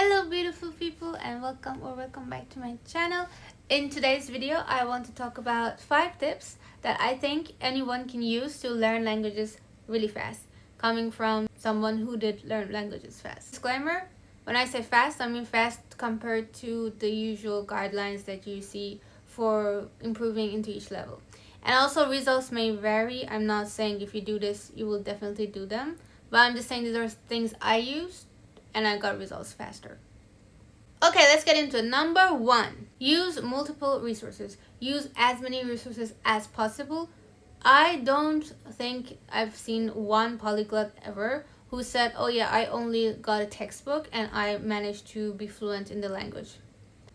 Hello beautiful people, and welcome back to my channel. In today's video I want to talk about 5 tips that I think anyone can use to learn languages really fast, coming from someone who did learn languages fast. Disclaimer, when I say fast, I mean fast compared to the usual guidelines that you see for improving into each level. And also results may vary. I'm not saying if you do this you will definitely do them, but I'm just saying these are things I used and I got results faster. Okay, let's get into it. Number 1, use multiple resources. Use as many resources as possible. I don't think I've seen one polyglot ever who said, oh yeah, I only got a textbook and I managed to be fluent in the language.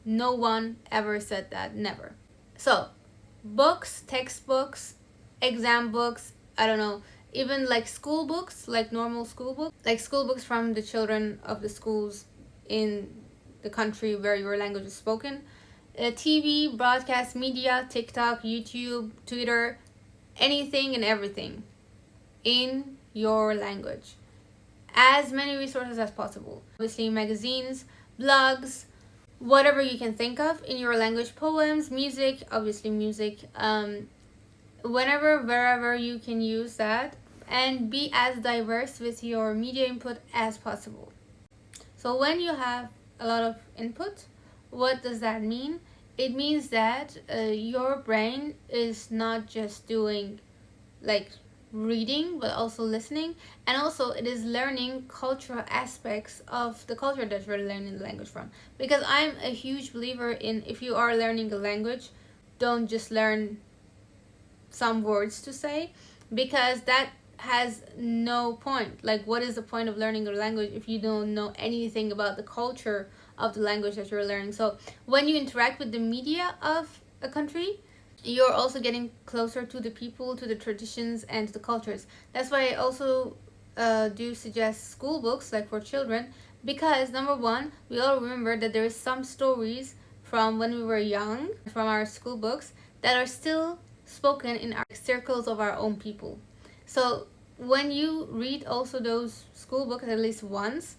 No one ever said that, never. So, books, textbooks, exam books, I don't know, even like school books, like normal school books, like school books from the children of the schools in the country where your language is spoken, TV, broadcast media, TikTok, YouTube, Twitter, anything and everything in your language. As many resources as possible. Obviously magazines, blogs, whatever you can think of in your language, poems, music, obviously music, whenever, wherever you can use that, and be as diverse with your media input as possible. So when you have a lot of input, what does that mean? It means that your brain is not just doing like reading but also listening, and also it is learning cultural aspects of the culture that you're learning the language from. Because I'm a huge believer in, if you are learning a language, don't just learn some words to say, because that has no point. Like, what is the point of learning a language if you don't know anything about the culture of the language that you're learning? So when you interact with the media of a country, you're also getting closer to the people, to the traditions, and to the cultures. That's why I also do suggest school books, like for children, because number 1, we all remember that there is some stories from when we were young, from our school books, that are still spoken in our circles of our own people. So when you read also those school books at least once,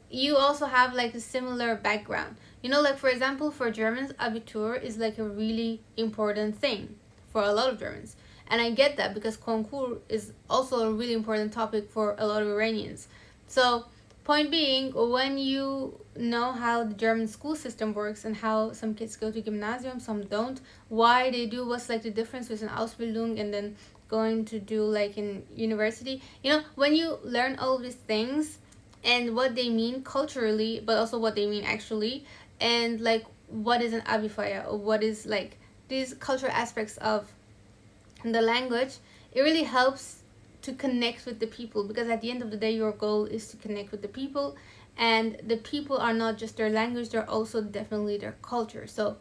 you also have like a similar background. You know, like for example, for Germans, Abitur is like a really important thing for a lot of Germans. And I get that, because Concours is also a really important topic for a lot of Iranians. So point being, when you know how the German school system works and how some kids go to gymnasium, some don't, why they do, what's like the difference between Ausbildung and then going to do like in university, you know, when you learn all of these things and what they mean culturally, but also what they mean actually, and like what is an abifaya, or what is like these cultural aspects of the language, it really helps to connect with the people, because at the end of the day your goal is to connect with the people, and the people are not just their language, they're also definitely their culture. So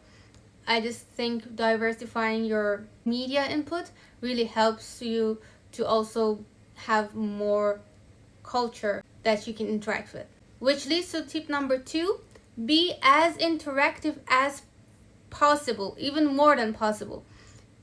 I just think diversifying your media input really helps you to also have more culture that you can interact with. Which leads to tip number 2, be as interactive as possible, even more than possible.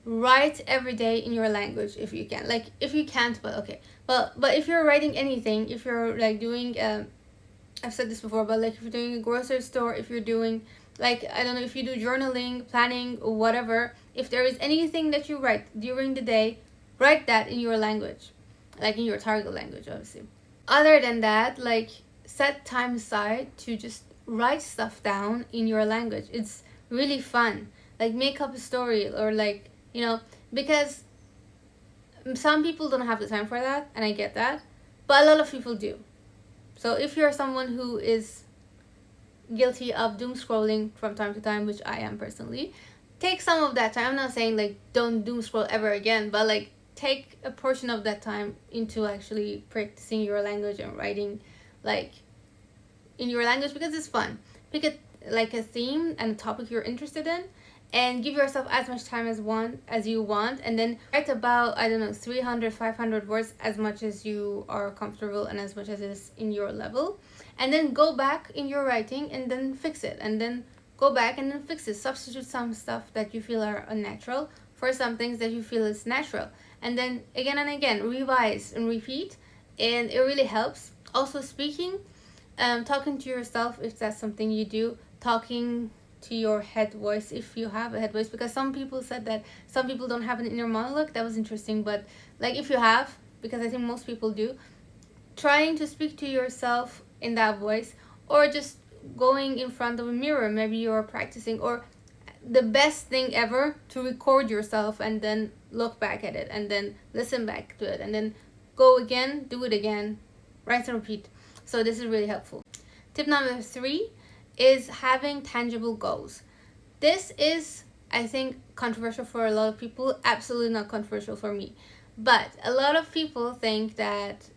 Write every day in your language if you can. Like, if you can't, but okay. But if you're writing anything, if you're like doing, I've said this before, but like if you're doing a grocery store, if you're doing like, I don't know, if you do journaling, planning, or whatever, if there is anything that you write during the day, write that in your language, like in your target language, obviously. Other than that, like, set time aside to just write stuff down in your language. It's really fun. Like, make up a story, or like, you know, because some people don't have the time for that, and I get that, but a lot of people do. So if you're someone who is guilty of doom scrolling from time to time, which I am personally, take some of that time. I'm not saying like don't doom scroll ever again, but like take a portion of that time into actually practicing your language and writing like in your language, because it's fun. Pick a theme and a topic you're interested in, and give yourself as much time as you want, and then write about, I don't know, 300, 500 words, as much as you are comfortable and as much as is in your level, and then go back in your writing and then fix it, and then go back and then fix it. Substitute some stuff that you feel are unnatural for some things that you feel is natural, and then again and again revise and repeat, and it really helps. Also speaking, Talking to yourself, if that's something you do. Talking to your head voice, if you have a head voice, because some people said that some people don't have an inner monologue. That was interesting. But like, if you have, because I think most people do, trying to speak to yourself in that voice, or just going in front of a mirror, maybe you're practicing, or the best thing ever, to record yourself and then look back at it and then listen back to it and then go again, do it again, rinse and repeat. So this is really helpful. Tip number 3 is having tangible goals. This is, I think, controversial for a lot of people. Absolutely not controversial for me. But a lot of people think that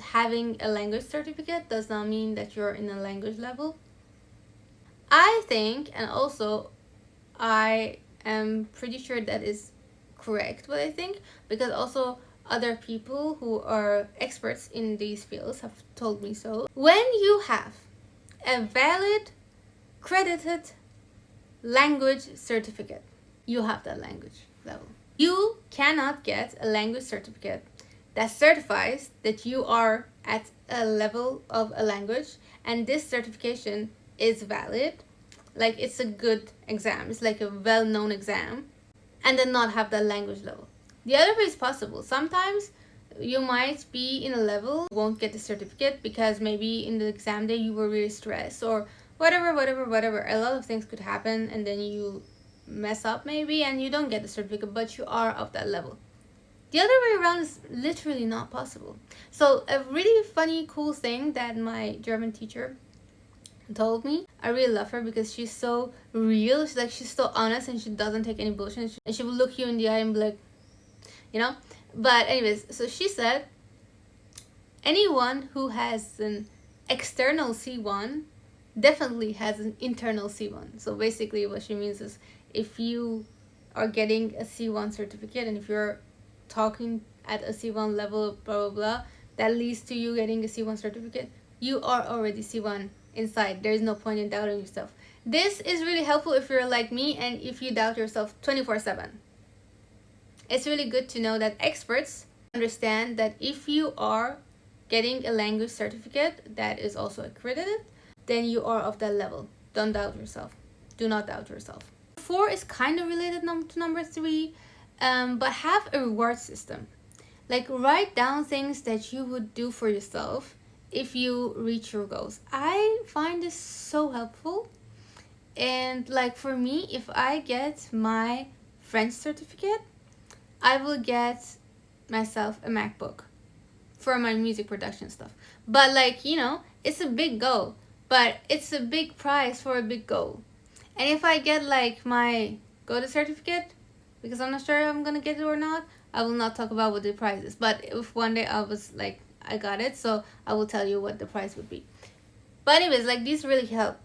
having a language certificate does not mean that you're in a language level. I think, and also I am pretty sure that is correct what I think, because also other people who are experts in these fields have told me so. When you have a valid, credited language certificate, you have that language level. You cannot get a language certificate that certifies that you are at a level of a language and this certification is valid, like it's a good exam, it's like a well-known exam, and then not have that language level. The other way is possible. Sometimes you might be in a level, won't get the certificate because maybe in the exam day you were really stressed or whatever. A lot of things could happen and then you mess up maybe and you don't get the certificate, but you are of that level. The other way around is literally not possible. So a really funny, cool thing that my German teacher told me, I really love her because she's so real. She's so honest and she doesn't take any bullshit. And she will look you in the eye and be like, you know. But anyways, so she said, anyone who has an external C1 definitely has an internal C1. So basically what she means is, if you are getting a C1 certificate and if you're talking at a C1 level, blah blah blah, that leads to you getting a C1 certificate, you are already C1 inside. There's no point in doubting yourself. This is really helpful if you're like me and if you doubt yourself 24/7. It's really good to know that experts understand that if you are getting a language certificate that is also accredited, then you are of that level. Don't doubt yourself. Do not doubt yourself. 4 is kind of related to number 3, but have a reward system. Like, write down things that you would do for yourself if you reach your goals. I find this so helpful. And like, for me, if I get my French certificate, I will get myself a MacBook for my music production stuff. But like, you know, it's a big goal, but it's a big prize for a big goal. And if I get like my GOTA certificate, because I'm not sure if I'm gonna get it or not, I will not talk about what the prize is. But if one day I was like, I got it, so I will tell you what the price would be. But anyways, like, these really help.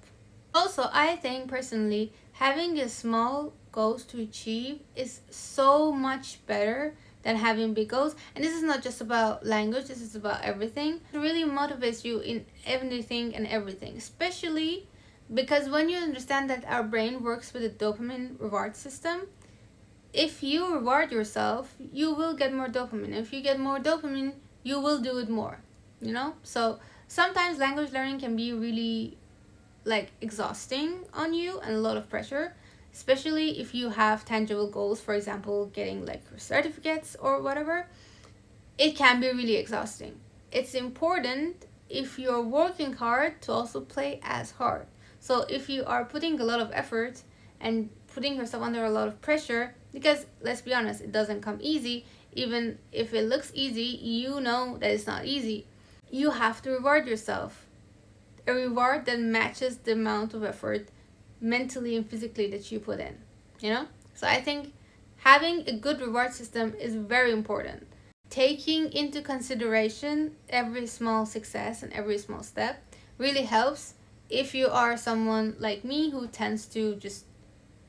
Also, I think personally, having a small goals to achieve is so much better than having big goals. And this is not just about language, this is about everything. It really motivates you in anything and everything, especially because when you understand that our brain works with a dopamine reward system, if you reward yourself, you will get more dopamine. If you get more dopamine, you will do it more, you know? So sometimes language learning can be really like exhausting on you and a lot of pressure, especially if you have tangible goals, for example, getting like certificates or whatever. It can be really exhausting. It's important, if you're working hard, to also play as hard. So if you are putting a lot of effort and putting yourself under a lot of pressure, because let's be honest, it doesn't come easy. Even if it looks easy, you know that it's not easy. You have to reward yourself. A reward that matches the amount of effort mentally and physically that you put in, you know? So I think having a good reward system is very important. Taking into consideration every small success and every small step really helps if you are someone like me who tends to just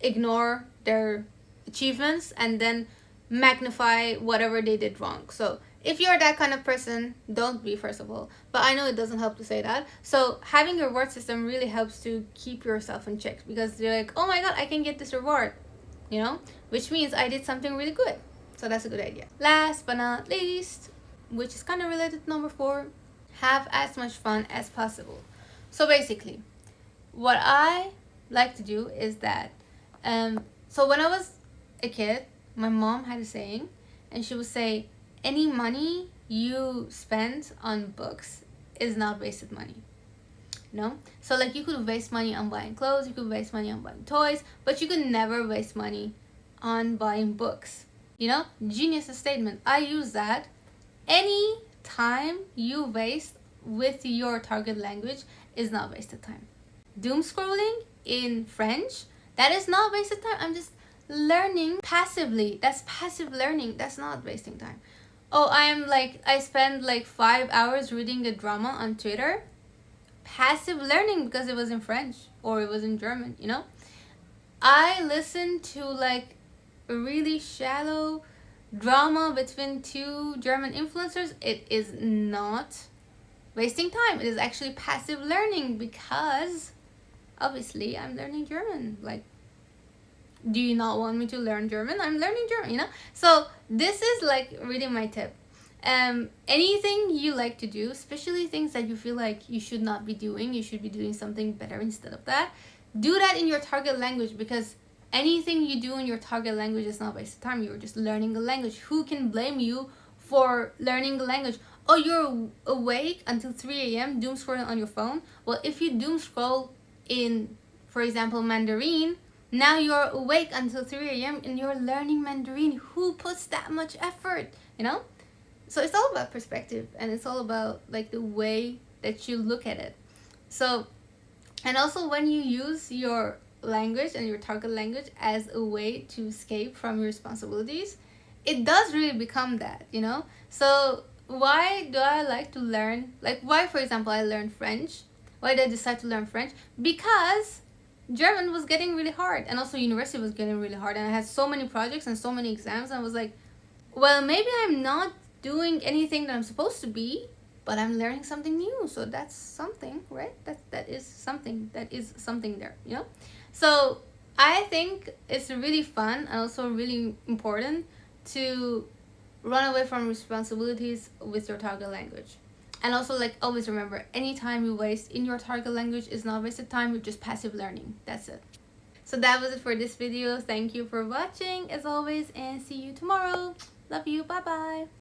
ignore their achievements and then magnify whatever they did wrong. So if you're that kind of person, don't be, first of all. But I know it doesn't help to say that. So having a reward system really helps to keep yourself in check, because you're like, oh my god, I can get this reward, you know, which means I did something really good. So that's a good idea. Last but not least, which is kind of related to number 4, have as much fun as possible. So basically, what I like to do is that, so when I was a kid, my mom had a saying, and she would say, any money you spend on books is not wasted money. No? So like you could waste money on buying clothes, you could waste money on buying toys, but you could never waste money on buying books. You know? Genius statement. I use that. Any time you waste with your target language is not wasted time. Doom scrolling in French, that is not wasted time. I'm just learning passively. That's passive learning. That's not wasting time. Oh, I spend like 5 hours reading a drama on Twitter. Passive learning because it was in French or it was in German, you know? I listened to like a really shallow drama between two German influencers. It is not wasting time. It is actually passive learning because obviously I'm learning German. Like, do you not want me to learn German? I'm learning German, you know? So this is like really my tip. Anything you like to do, especially things that you feel like you should not be doing, you should be doing something better instead of that, do that in your target language, because anything you do in your target language is not wasted time. You're just learning a language. Who can blame you for learning a language? Oh, you're awake until 3 a.m. doom scrolling on your phone. Well, if you doom scroll in, for example, Mandarin, now you're awake until 3 a.m. and you're learning Mandarin. Who puts that much effort, you know? So it's all about perspective, and it's all about like the way that you look at it. So, and also when you use your language and your target language as a way to escape from your responsibilities, it does really become that, you know? So why do I like to learn, like why, for example, I learned French? Why did I decide to learn French? Because German was getting really hard, and also university was getting really hard, and I had so many projects and so many exams, and I was like, well, maybe I'm not doing anything that I'm supposed to be, but I'm learning something new, so that's something, right? That is something there, you know? So I think it's really fun and also really important to run away from responsibilities with your target language. And also, like, always remember, any time you waste in your target language is not wasted time. You're just passive learning. That's it. So that was it for this video. Thank you for watching as always, and see you tomorrow. Love you. Bye bye.